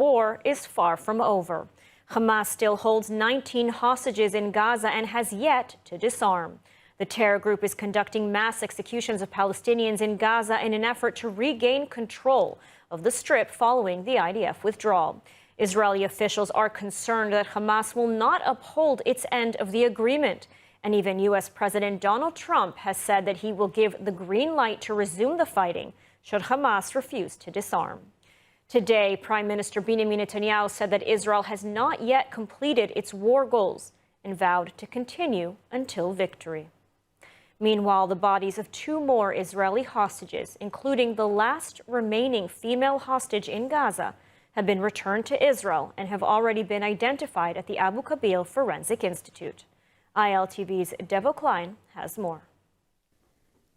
war is far from over. Hamas still holds 19 hostages in Gaza and has yet to disarm. The terror group is conducting mass executions of Palestinians in Gaza in an effort to regain control of the Strip following the IDF withdrawal. Israeli officials are concerned that Hamas will not uphold its end of the agreement. And even U.S. President Donald Trump has said that he will give the green light to resume the fighting should Hamas refuse to disarm. Today, Prime Minister Benjamin Netanyahu said that Israel has not yet completed its war goals and vowed to continue until victory. Meanwhile, the bodies of 2 more Israeli hostages, including the last remaining female hostage in Gaza, have been returned to Israel and have already been identified at the Abu Kabil Forensic Institute. ILTV's Devo Klein has more.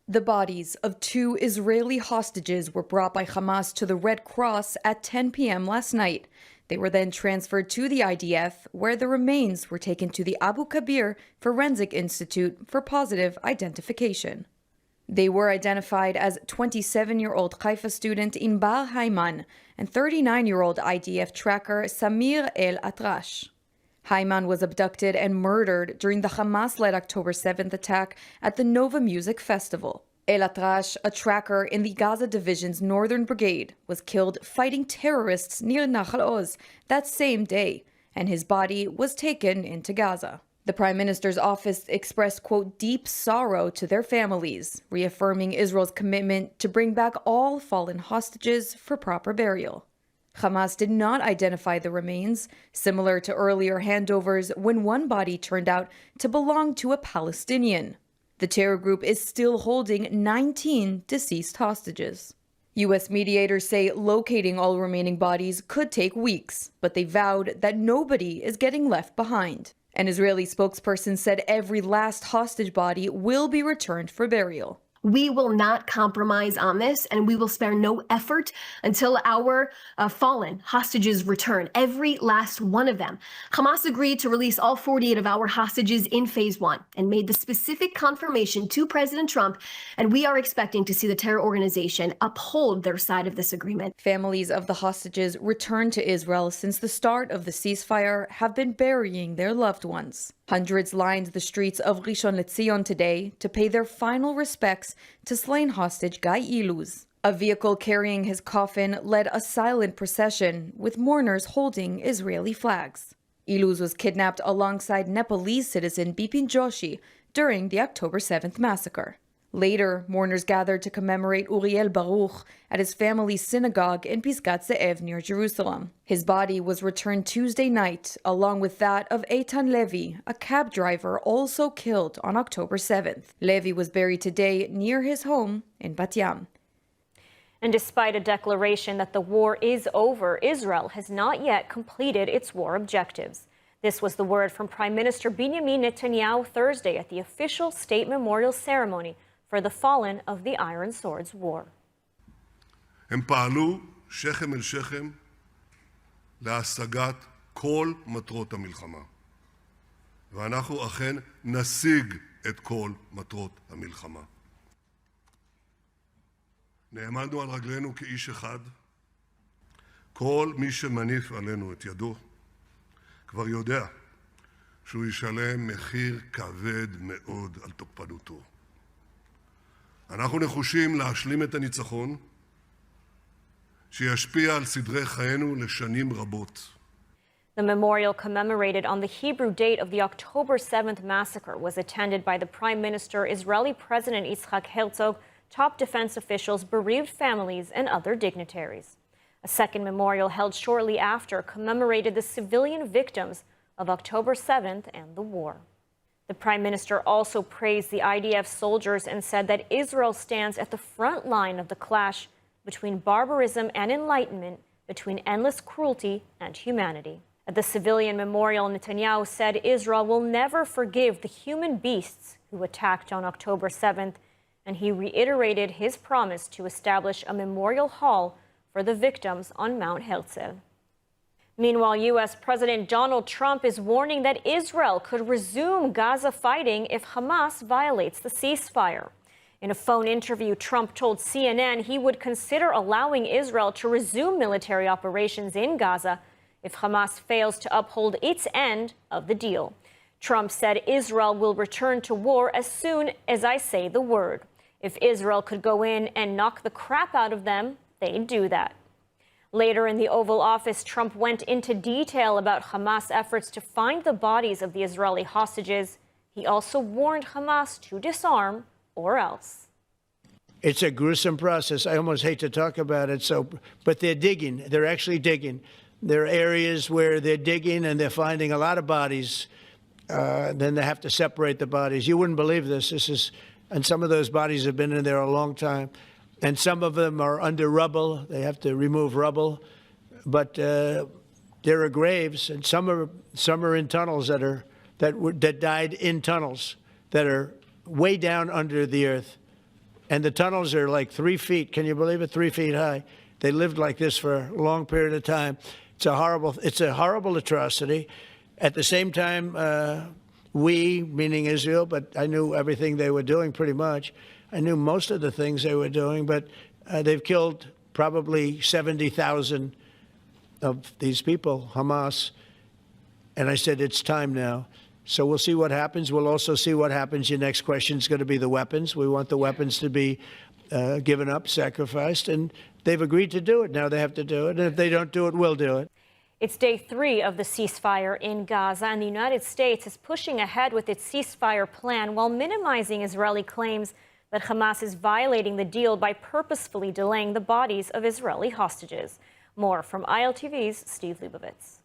The bodies of 2 Israeli hostages were brought by Hamas to the Red Cross at 10 p.m. last night. They were then transferred to the IDF, where the remains were taken to the Abu Kabir Forensic Institute for positive identification. They were identified as 27-year-old Haifa student Inbar Hayman and 39-year-old IDF tracker Samir El Atrash. Hayman was abducted and murdered during the Hamas-led October 7th attack at the Nova Music Festival. El Atrash, a tracker in the Gaza Division's Northern Brigade, was killed fighting terrorists near Nahal Oz that same day, and his body was taken into Gaza. The Prime Minister's office expressed, quote, deep sorrow to their families, reaffirming Israel's commitment to bring back all fallen hostages for proper burial. Hamas did not identify the remains, similar to earlier handovers when one body turned out to belong to a Palestinian. The terror group is still holding 19 deceased hostages. U.S. mediators say locating all remaining bodies could take weeks, but they vowed that nobody is getting left behind. An Israeli spokesperson said every last hostage body will be returned for burial. We will not compromise on this, and we will spare no effort until our fallen hostages return, every last one of them. Hamas agreed to release all 48 of our hostages in phase 1 and made the specific confirmation to President Trump, and we are expecting to see the terror organization uphold their side of this agreement. Families of the hostages returned to Israel since the start of the ceasefire have been burying their loved ones. Hundreds lined the streets of Rishon LeZion today to pay their final respects to slain hostage Guy Iluz. A vehicle carrying his coffin led a silent procession with mourners holding Israeli flags. Iluz was kidnapped alongside Nepalese citizen Bipin Joshi during the October 7th massacre. Later, mourners gathered to commemorate Uriel Baruch at his family's synagogue in Pisgat Ze'ev near Jerusalem. His body was returned Tuesday night, along with that of Eitan Levi, a cab driver also killed on October 7th. Levi was buried today near his home in Bat Yam. And despite a declaration that the war is over, Israel has not yet completed its war objectives. This was the word from Prime Minister Benjamin Netanyahu Thursday at the official state memorial ceremony for the fallen of the Iron Swords War. הם פעלו שכם אל שכם להשגת כל מטרות המלחמה. ואנחנו אכן נשיג את כל מטרות המלחמה. נעמדנו על רגלינו כאיש אחד. כל מי שמניף עלינו את ידו כבר יודע שהוא ישלם מחיר כבד מאוד על תוקפנותו. אנחנו נחושים להשלים את הניצחון שישפיע על סדרי חיינו לשנים רבות. The memorial commemorated on the Hebrew date of the October 7th massacre was attended by the Prime Minister, Israeli President Yitzhak Herzog, top defense officials, bereaved families, and other dignitaries. A second memorial held shortly after commemorated the civilian victims of October 7th and the war. The Prime Minister also praised the IDF soldiers and said that Israel stands at the front line of the clash between barbarism and enlightenment, between endless cruelty and humanity. At the civilian memorial, Netanyahu said Israel will never forgive the human beasts who attacked on October 7th, and he reiterated his promise to establish a memorial hall for the victims on Mount Herzl. Meanwhile, U.S. President Donald Trump is warning that Israel could resume Gaza fighting if Hamas violates the ceasefire. In a phone interview, Trump told CNN he would consider allowing Israel to resume military operations in Gaza if Hamas fails to uphold its end of the deal. Trump said Israel will return to war as soon as I say the word. If Israel could go in and knock the crap out of them, they'd do that. Later in the Oval Office, Trump went into detail about Hamas' efforts to find the bodies of the Israeli hostages. He also warned Hamas to disarm or else. It's a gruesome process. I almost hate to talk about it. But they're digging. They're actually digging. There are areas where they're digging and they're finding a lot of bodies. Then they have to separate the bodies. You wouldn't believe this. And some of those bodies have been in there a long time. And some of them are under rubble. They have to remove rubble. But there are graves, and some are in tunnels that died in tunnels that are way down under the earth. And the tunnels are like 3 feet. Can you believe it? 3 feet high. They lived like this for a long period of time. It's a horrible atrocity. At the same time, we, meaning Israel, but I knew everything they were doing pretty much. I knew most of the things they were doing, but they've killed probably 70,000 of these people, Hamas. And I said, it's time now. So we'll see what happens. We'll also see what happens. Your next question is going to be the weapons. We want the weapons to be given up, sacrificed, and they've agreed to do it. Now they have to do it. And if they don't do it, we'll do it. It's day 3 of the ceasefire in Gaza, and the United States is pushing ahead with its ceasefire plan while minimizing Israeli claims that Hamas is violating the deal by purposefully delaying the bodies of Israeli hostages. More from ILTV's Steve Leibovitz.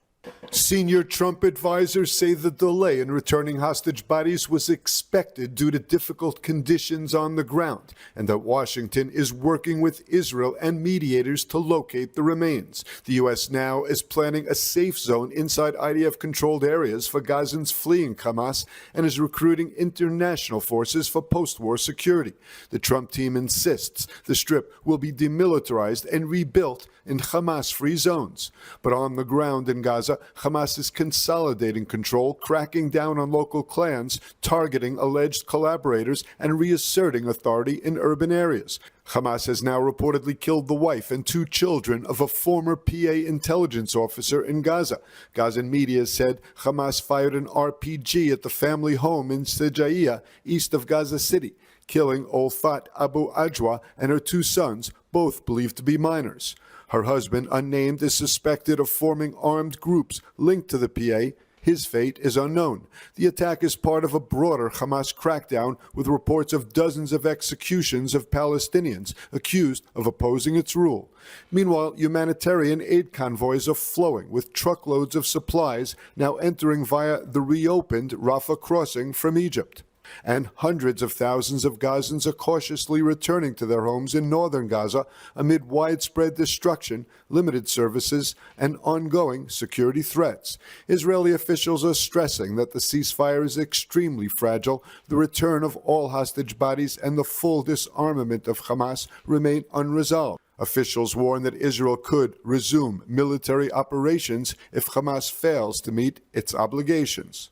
Senior Trump advisors say the delay in returning hostage bodies was expected due to difficult conditions on the ground, and that Washington is working with Israel and mediators to locate the remains. The U.S. now is planning a safe zone inside IDF-controlled areas for Gazans fleeing Hamas and is recruiting international forces for post-war security. The Trump team insists the Strip will be demilitarized and rebuilt in Hamas-free zones. But on the ground in Gaza, Hamas is consolidating control, cracking down on local clans, targeting alleged collaborators, and reasserting authority in urban areas. Hamas has now reportedly killed the wife and 2 children of a former PA intelligence officer in Gaza. Gazan media said Hamas fired an RPG at the family home in Sejaiya, east of Gaza City, killing Olfat Abu Ajwa and her 2 sons, both believed to be minors. Her husband, unnamed, is suspected of forming armed groups linked to the PA. His fate is unknown. The attack is part of a broader Hamas crackdown with reports of dozens of executions of Palestinians accused of opposing its rule. Meanwhile, humanitarian aid convoys are flowing with truckloads of supplies now entering via the reopened Rafah crossing from Egypt. And hundreds of thousands of Gazans are cautiously returning to their homes in northern Gaza amid widespread destruction, limited services, and ongoing security threats. Israeli officials are stressing that the ceasefire is extremely fragile, the return of all hostage bodies, and the full disarmament of Hamas remain unresolved. Officials warn that Israel could resume military operations if Hamas fails to meet its obligations.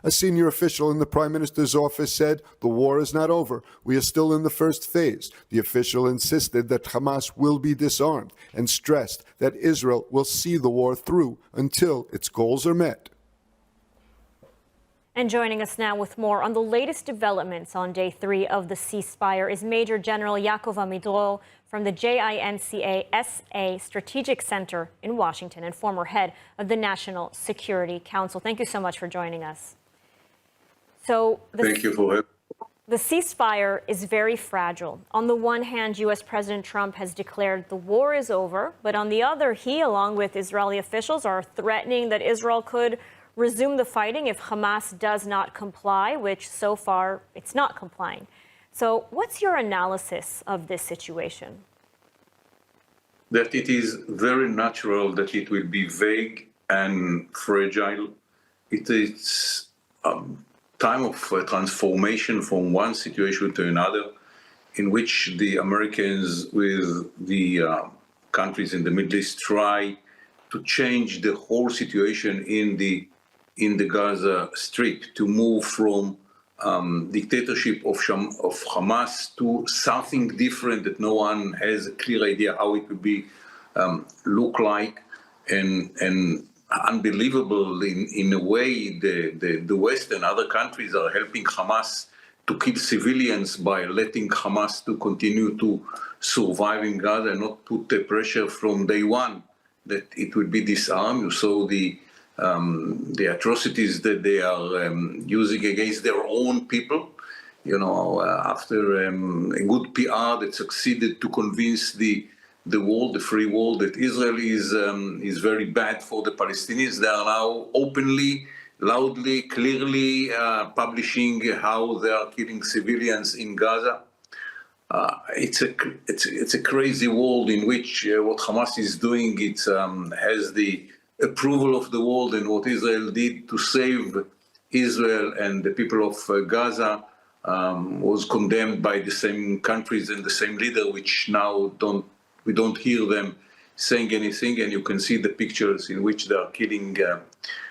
A senior official in the Prime Minister's office said, "The war is not over. We are still in the first phase." The official insisted that Hamas will be disarmed and stressed that Israel will see the war through until its goals are met. And joining us now with more on the latest developments on day 3 of the ceasefire is Major General Yaakov Amidror from the JINCA-SA Strategic Center in Washington and former head of the National Security Council. Thank you so much for joining us. So Thank you for it. The ceasefire is very fragile. On the one hand, U.S. President Trump has declared the war is over, but on the other, he, along with Israeli officials, are threatening that Israel could resume the fighting if Hamas does not comply, which so far it's not complying. So what's your analysis of this situation? That it is very natural that it will be vague and fragile. It is time of transformation from one situation to another, in which the Americans with the countries in the Middle East try to change the whole situation in the Gaza Strip, to move from dictatorship of Hamas to something different that no one has a clear idea how it would be look like, and unbelievable in a way the West and other countries are helping Hamas to kill civilians by letting Hamas to continue to survive in Gaza and not put the pressure from day one that it will be disarmed. You saw the atrocities that they are using against their own people. You know, after a good PR that succeeded to convince the world, the free world, that Israel is very bad for the Palestinians, they are now openly, loudly, clearly publishing how they are killing civilians in Gaza. It's a crazy world in which what Hamas is doing, it has the approval of the world, and what Israel did to save Israel and the people of Gaza was condemned by the same countries and the same leader, which now we don't hear them saying anything, and you can see the pictures in which they are killing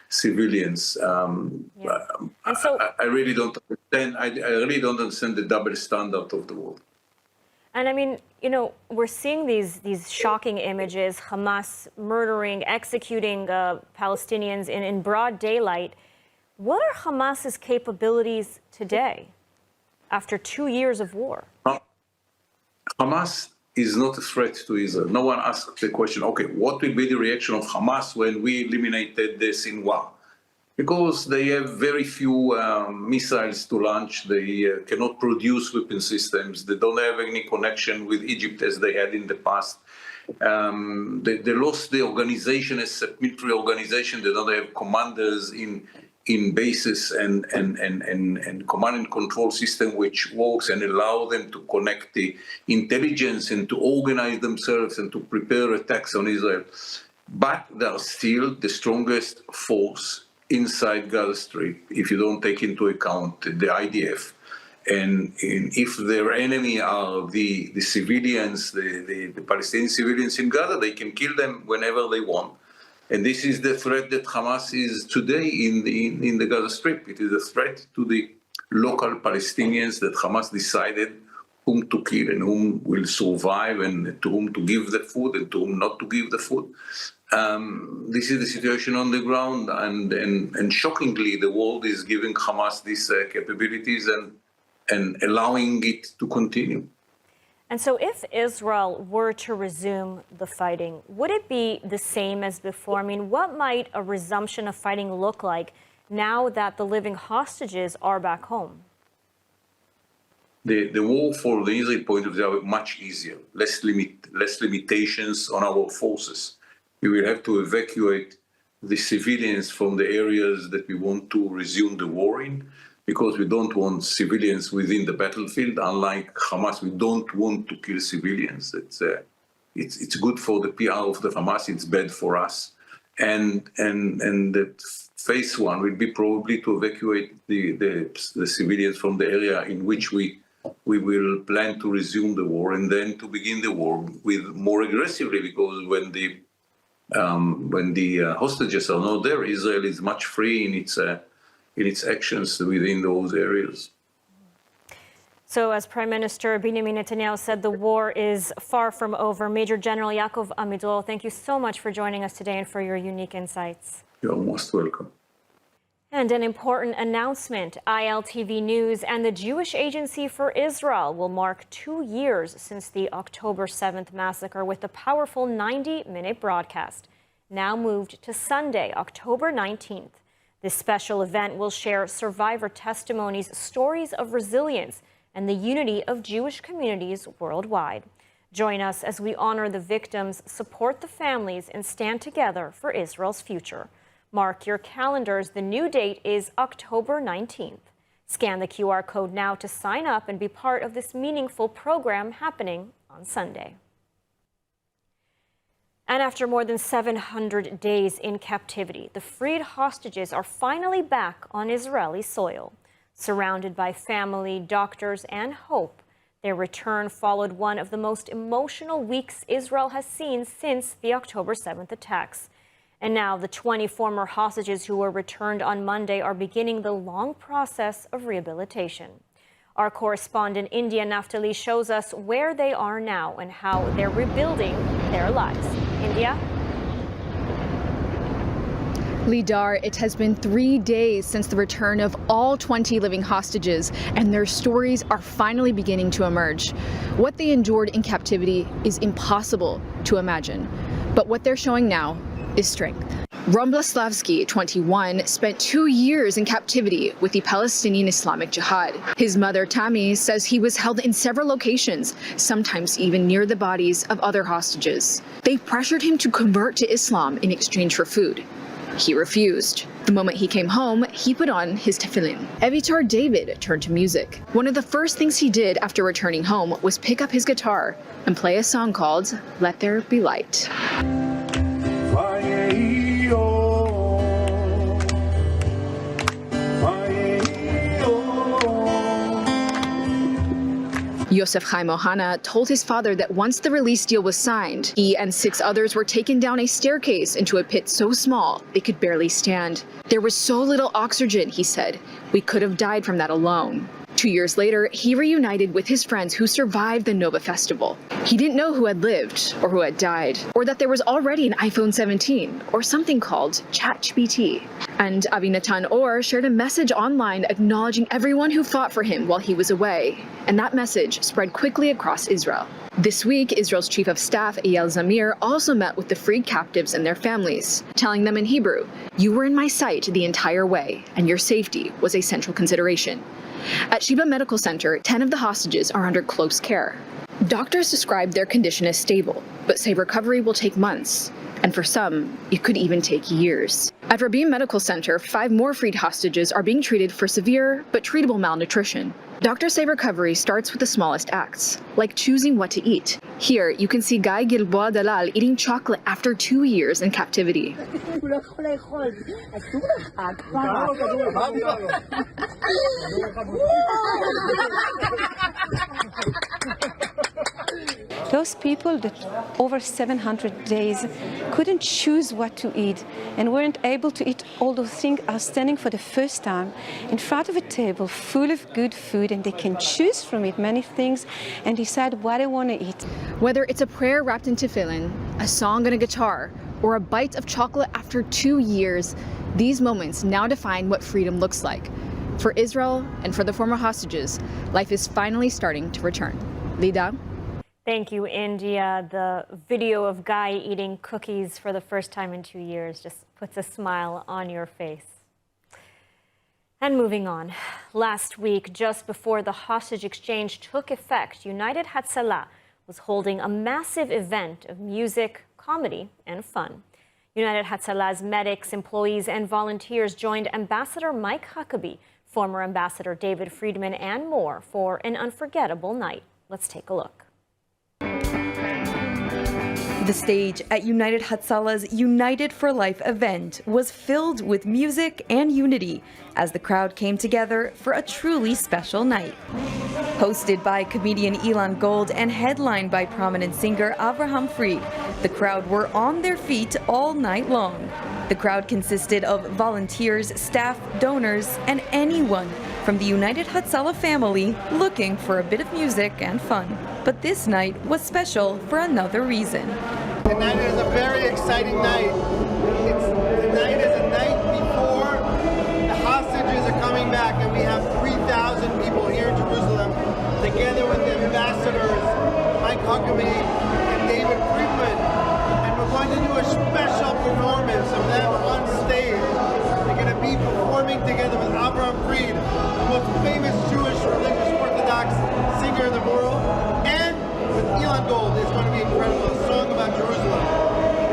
civilians. And so, I really don't understand. I really don't understand the double standard of the world. and I mean, you know, we're seeing these shocking images, Hamas murdering, executing Palestinians in broad daylight. What are Hamas's capabilities today, after 2 years of war? Hamas is not a threat to Israel. No one asked the question, okay, what will be the reaction of Hamas when we eliminated the Sinwar? Because they have very few missiles to launch, they cannot produce weapon systems, they don't have any connection with Egypt as they had in the past. They lost the organization as a military organization, they don't have commanders in bases and command and control system which works and allow them to connect the intelligence and to organize themselves and to prepare attacks on Israel. But they are still the strongest force inside Gaza Strip, if you don't take into account the IDF. And if their enemy are the civilians, the Palestinian civilians in Gaza, they can kill them whenever they want. And this is the threat that Hamas is today in the Gaza Strip. It is a threat to the local Palestinians that Hamas decided whom to kill and whom will survive and to whom to give the food and to whom not to give the food. This is the situation on the ground, and shockingly, the world is giving Hamas these capabilities and allowing it to continue. And so if Israel were to resume the fighting, would it be the same as before? I mean, what might a resumption of fighting look like now that the living hostages are back home? The war, for the Israeli point of view, is much easier, less limitations on our forces. We will have to evacuate the civilians from the areas that we want to resume the war in, because we don't want civilians within the battlefield. Unlike Hamas, we don't want to kill civilians. It's good for the PR of the Hamas. It's bad for us. And the phase one will be probably to evacuate the civilians from the area in which we will plan to resume the war, and then to begin the war with more aggressively, because when the hostages are not there, Israel is much free in its actions within those areas. So as Prime Minister Benjamin Netanyahu said, the war is far from over. Major General Yaakov Amidrol, thank you so much for joining us today and for your unique insights. You're most welcome. And an important announcement. ILTV News and the Jewish Agency for Israel will mark 2 years since the October 7th massacre with the powerful 90-minute broadcast, now moved to Sunday, October 19th. This special event will share survivor testimonies, stories of resilience, and the unity of Jewish communities worldwide. Join us as we honor the victims, support the families, and stand together for Israel's future. Mark your calendars. The new date is October 19th. Scan the QR code now to sign up and be part of this meaningful program happening on Sunday. And after more than 700 days in captivity, the freed hostages are finally back on Israeli soil. Surrounded by family, doctors, and hope, their return followed one of the most emotional weeks Israel has seen since the October 7th attacks. And now the 20 former hostages who were returned on Monday are beginning the long process of rehabilitation. Our correspondent in India, Naftali, shows us where they are now and how they're rebuilding their lives. India? Lidar, it has been 3 days since the return of all 20 living hostages, and their stories are finally beginning to emerge. What they endured in captivity is impossible to imagine, but what they're showing now is strength. Romblaslavsky, 21, spent 2 years in captivity with the Palestinian Islamic Jihad. His mother, Tami, says he was held in several locations, sometimes even near the bodies of other hostages. They pressured him to convert to Islam in exchange for food. He refused. The moment he came home, he put on his tefillin. Evitar David turned to music. One of the first things he did after returning home was pick up his guitar and play a song called Let There Be Light. Yosef Chaim Ohana told his father that once the release deal was signed, he and 6 others were taken down a staircase into a pit so small they could barely stand. There was so little oxygen, he said. We could have died from that alone. 2 years later, he reunited with his friends who survived the Nova Festival. He didn't know who had lived or who had died, or that there was already an iPhone 17 or something called ChatGPT. And Avinatan Or shared a message online acknowledging everyone who fought for him while he was away. And that message spread quickly across Israel. This week, Israel's chief of staff, Eyal Zamir, also met with the freed captives and their families, telling them in Hebrew, "You were in my sight the entire way, and your safety was a central consideration." At Sheba Medical Center, 10 of the hostages are under close care. Doctors describe their condition as stable, but say recovery will take months, and for some, it could even take years. At Rabin Medical Center, 5 more freed hostages are being treated for severe but treatable malnutrition. Doctors say recovery starts with the smallest acts, like choosing what to eat. Here, you can see Guy Gilboa Dalal eating chocolate after 2 years in captivity. Those people that over 700 days couldn't choose what to eat and weren't able to eat all those things are standing for the first time in front of a table full of good food, and they can choose from it many things and decide what they want to eat. Whether it's a prayer wrapped in tefillin, a song and a guitar, or a bite of chocolate after 2 years, these moments now define what freedom looks like. For Israel and for the former hostages, life is finally starting to return. Lida? Thank you, India. The video of Guy eating cookies for the first time in 2 years just puts a smile on your face. And moving on. Last week, just before the hostage exchange took effect, United Hatzalah was holding a massive event of music, comedy, and fun. United Hatzalah's medics, employees, and volunteers joined Ambassador Mike Huckabee, former Ambassador David Friedman, and more for an unforgettable night. Let's take a look. The stage at United Hatzalah's United for Life event was filled with music and unity as the crowd came together for a truly special night. Hosted by comedian Ilan Gold and headlined by prominent singer Avraham Fried, the crowd were on their feet all night long. The crowd consisted of volunteers, staff, donors, and anyone from the United Hatzalah family looking for a bit of music and fun. But this night was special for another reason. Tonight is a very exciting night. Tonight is a night before the hostages are coming back, and we have 3,000 people here in Jerusalem, together with the ambassadors, Mike Huckabee and David Friedman. And we're going to do a special performance of them on stage. They're going to be performing together with Avraham Fried, the most famous Jewish religious Orthodox singer in the world, and with Ilan Gold. It's going to be incredible. A song about Jerusalem.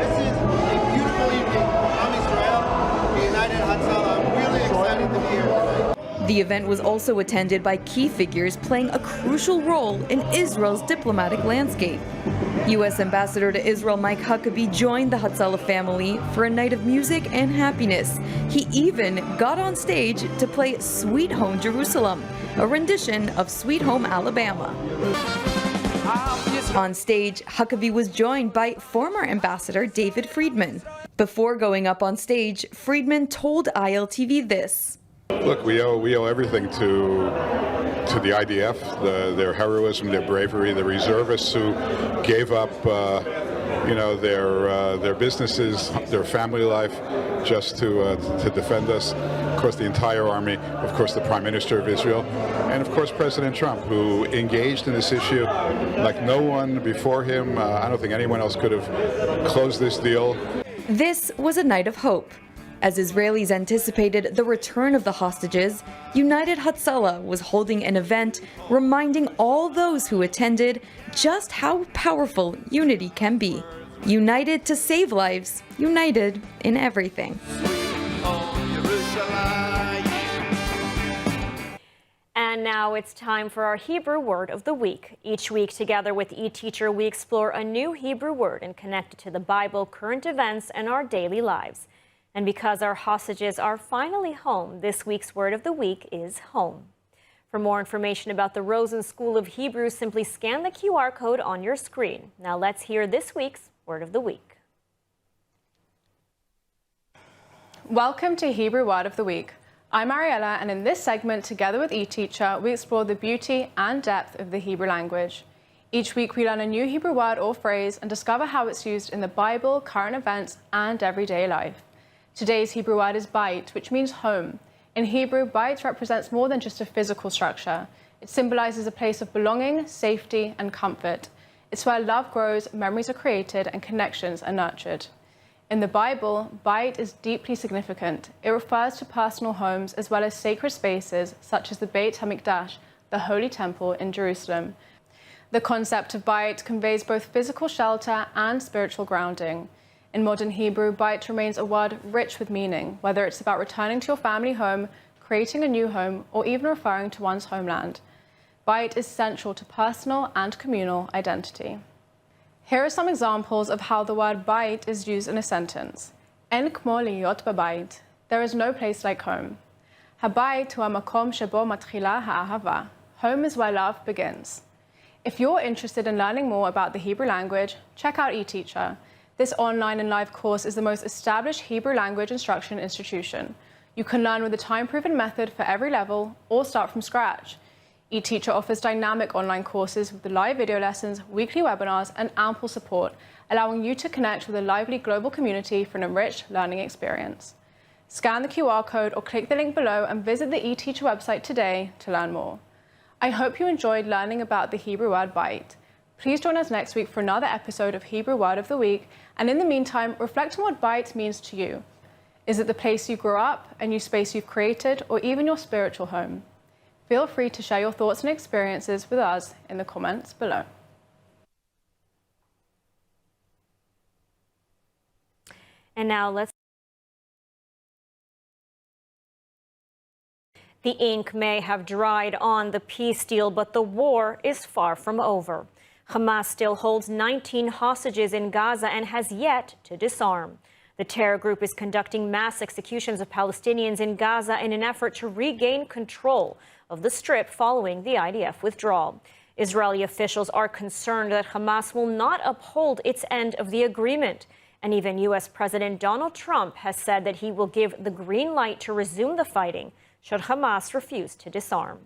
This is a beautiful evening for Am Yisrael, the United Hatzalah. I'm really excited to be here tonight. The event was also attended by key figures playing a crucial role in Israel's diplomatic landscape. U.S. Ambassador to Israel Mike Huckabee joined the Hatzalah family for a night of music and happiness. He even got on stage to play Sweet Home Jerusalem, a rendition of Sweet Home Alabama. On stage, Huckabee was joined by former Ambassador David Friedman. Before going up on stage, Friedman told ILTV this. Look, we owe everything to the IDF, their heroism, their bravery, the reservists who gave up, their businesses, their family life, just to defend us. Of course, the entire army. Of course, the Prime Minister of Israel, and of course, President Trump, who engaged in this issue like no one before him. I don't think anyone else could have closed this deal. This was a night of hope. As Israelis anticipated the return of the hostages, United Hatzalah was holding an event reminding all those who attended just how powerful unity can be. United to save lives, united in everything. And now it's time for our Hebrew Word of the Week. Each week, together with eTeacher, we explore a new Hebrew word and connect it to the Bible, current events, and our daily lives. And because our hostages are finally home, this week's word of the week is home. For more information about the Rosen School of Hebrew, simply scan the QR code on your screen. Now let's hear this week's word of the week. Welcome to Hebrew Word of the Week. I'm Ariella, and in this segment, together with eTeacher, we explore the beauty and depth of the Hebrew language. Each week, we learn a new Hebrew word or phrase and discover how it's used in the Bible, current events, and everyday life. Today's Hebrew word is bait, which means home. In Hebrew, bait represents more than just a physical structure. It symbolizes a place of belonging, safety, and comfort. It's where love grows, memories are created, and connections are nurtured. In the Bible, bait is deeply significant. It refers to personal homes as well as sacred spaces such as the Beit HaMikdash, the Holy Temple in Jerusalem. The concept of bait conveys both physical shelter and spiritual grounding. In modern Hebrew, bait remains a word rich with meaning, whether it's about returning to your family home, creating a new home, or even referring to one's homeland. Bait is central to personal and communal identity. Here are some examples of how the word bait is used in a sentence. En kmo liyot bebait. There is no place like home. Habait hu hamakom shebo matchila ha'ahava. Home is where love begins. If you're interested in learning more about the Hebrew language, check out eTeacher. This online and live course is the most established Hebrew language instruction institution. You can learn with a time-proven method for every level or start from scratch. eTeacher offers dynamic online courses with the live video lessons, weekly webinars, and ample support, allowing you to connect with a lively global community for an enriched learning experience. Scan the QR code or click the link below and visit the eTeacher website today to learn more. I hope you enjoyed learning about the Hebrew word bait. Please join us next week for another episode of Hebrew Word of the Week, and in the meantime, reflect on what bait means to you. Is it the place you grew up, a new space you've created, or even your spiritual home? Feel free to share your thoughts and experiences with us in the comments below. And now The ink may have dried on the peace deal, but the war is far from over. Hamas still holds 19 hostages in Gaza and has yet to disarm. The terror group is conducting mass executions of Palestinians in Gaza in an effort to regain control of the Strip following the IDF withdrawal. Israeli officials are concerned that Hamas will not uphold its end of the agreement. And even U.S. President Donald Trump has said that he will give the green light to resume the fighting should Hamas refuse to disarm.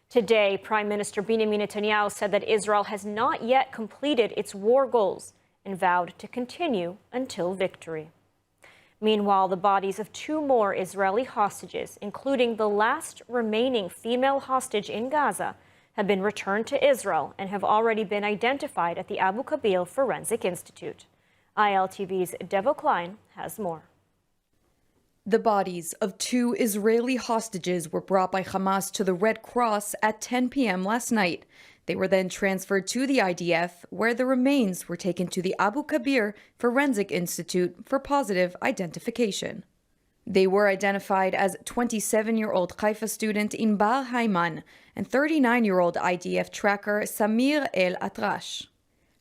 Today, Prime Minister Benjamin Netanyahu said that Israel has not yet completed its war goals and vowed to continue until victory. Meanwhile, the bodies of 2 more Israeli hostages, including the last remaining female hostage in Gaza, have been returned to Israel and have already been identified at the Abu Kabil Forensic Institute. ILTV's Devo Klein has more. The bodies of 2 Israeli hostages were brought by Hamas to the Red Cross at 10 p.m. last night. They were then transferred to the IDF, where the remains were taken to the Abu Kabir Forensic Institute for positive identification. They were identified as 27-year-old Haifa student Inbar Hayman and 39-year-old IDF tracker Samir El Atrash.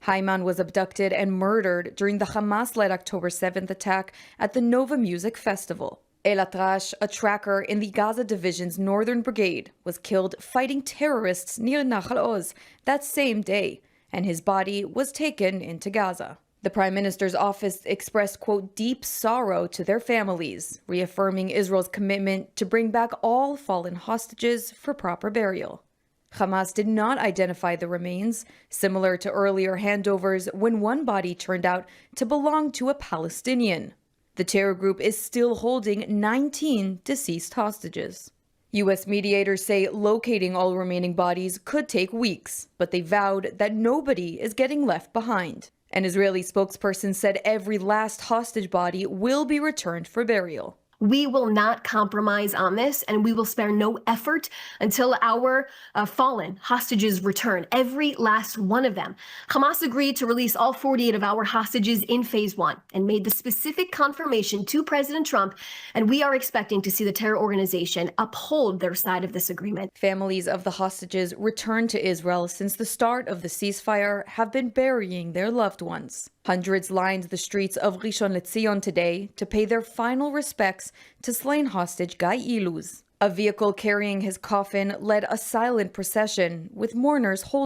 Hayman was abducted and murdered during the Hamas-led October 7th attack at the Nova Music Festival. El Atrash, a tracker in the Gaza Division's Northern Brigade, was killed fighting terrorists near Nahal Oz that same day, and his body was taken into Gaza. The Prime Minister's office expressed, quote, deep sorrow to their families, reaffirming Israel's commitment to bring back all fallen hostages for proper burial. Hamas did not identify the remains, similar to earlier handovers when one body turned out to belong to a Palestinian. The terror group is still holding 19 deceased hostages. U.S. mediators say locating all remaining bodies could take weeks, but they vowed that nobody is getting left behind. An Israeli spokesperson said every last hostage body will be returned for burial. We will not compromise on this, and we will spare no effort until our fallen hostages return, every last one of them. Hamas agreed to release all 48 of our hostages in phase 1 and made the specific confirmation to President Trump, and we are expecting to see the terror organization uphold their side of this agreement. Families of the hostages returned to Israel since the start of the ceasefire have been burying their loved ones. Hundreds lined the streets of Rishon LeZion today to pay their final respects to slain hostage Guy Iluz. A vehicle carrying his coffin led a silent procession with mourners holding